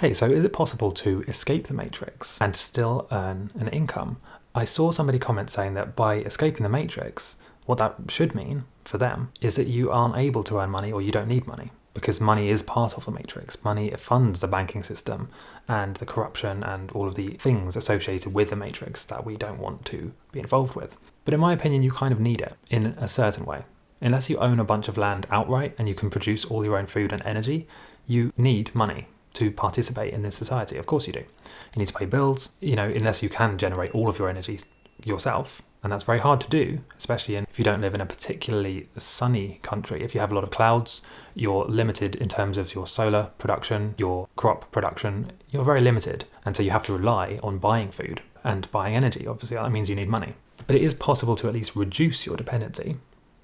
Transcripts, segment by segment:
Hey, so is it possible to escape the matrix and still earn an income? I saw somebody comment saying that by escaping the matrix, what that should mean for them is that you aren't able to earn money or you don't need money, because money is part of the matrix. Money funds the banking system and the corruption and all of the things associated with the matrix that we don't want to be involved with. But in my opinion, you kind of need it in a certain way. Unless you own a bunch of land outright and you can produce all your own food and energy, you need money to participate in this society. Of course you do. You need to pay bills, unless you can generate all of your energy yourself. And that's very hard to do, especially if you don't live in a particularly sunny country. If you have a lot of clouds, you're limited in terms of your solar production, your crop production. You're very limited. And so you have to rely on buying food and buying energy. Obviously, that means you need money. But it is possible to at least reduce your dependency.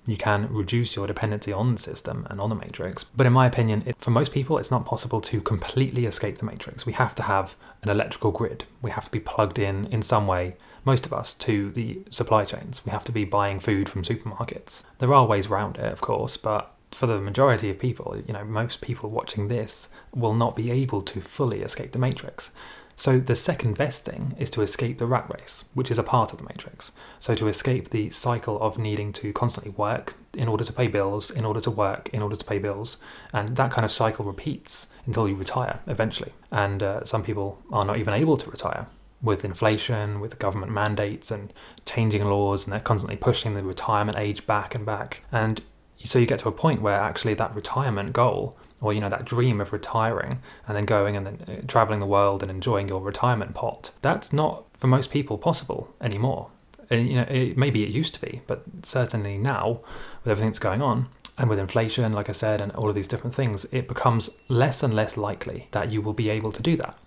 You can reduce your dependency on the system and on the matrix. But in my opinion, for most people, it's not possible to completely escape the matrix. We have to have an electrical grid. We have to be plugged in some way, most of us, to the supply chains. We have to be buying food from supermarkets. There are ways around it, of course, but for the majority of people, most people watching this will not be able to fully escape the matrix. So the second best thing is to escape the rat race, which is a part of the matrix. So to escape the cycle of needing to constantly work in order to pay bills, in order to work, in order to pay bills. And that kind of cycle repeats until you retire eventually. And some people are not even able to retire with inflation, with government mandates and changing laws, and they're constantly pushing the retirement age back and back. And so you get to a point where actually that retirement goal, or that dream of retiring and then going and then traveling the world and enjoying your retirement pot, that's not for most people possible anymore. And maybe it used to be, but certainly now with everything that's going on and with inflation, like I said, and all of these different things, it becomes less and less likely that you will be able to do that.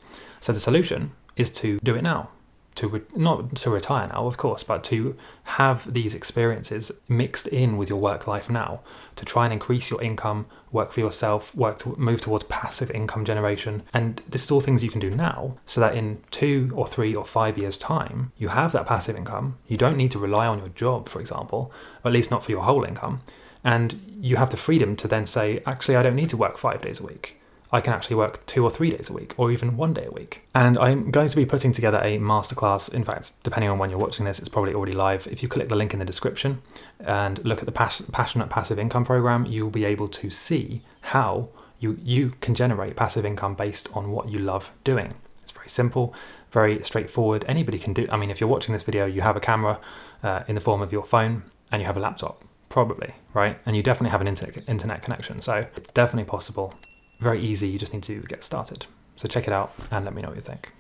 So the solution is to do it now. Not to retire now, of course, but to have these experiences mixed in with your work life now, to try and increase your income, work for yourself, move towards passive income generation. And this is all things you can do now, so that in 2 or 3 or 5 years' time, you have that passive income. You don't need to rely on your job, for example, or at least not for your whole income. And you have the freedom to then say, actually, I don't need to work 5 days a week. I can actually work 2 or 3 days a week, or even 1 day a week. And I'm going to be putting together a masterclass. In fact, depending on when you're watching this, it's probably already live. If you click the link in the description and look at the Passionate Passive Income Program, you'll be able to see how you can generate passive income based on what you love doing. It's very simple, very straightforward. Anybody can do. I mean, if you're watching this video, you have a camera in the form of your phone and you have a laptop, probably, right? And you definitely have an internet connection. So it's definitely possible. Very easy, you just need to get started. So check it out and let me know what you think.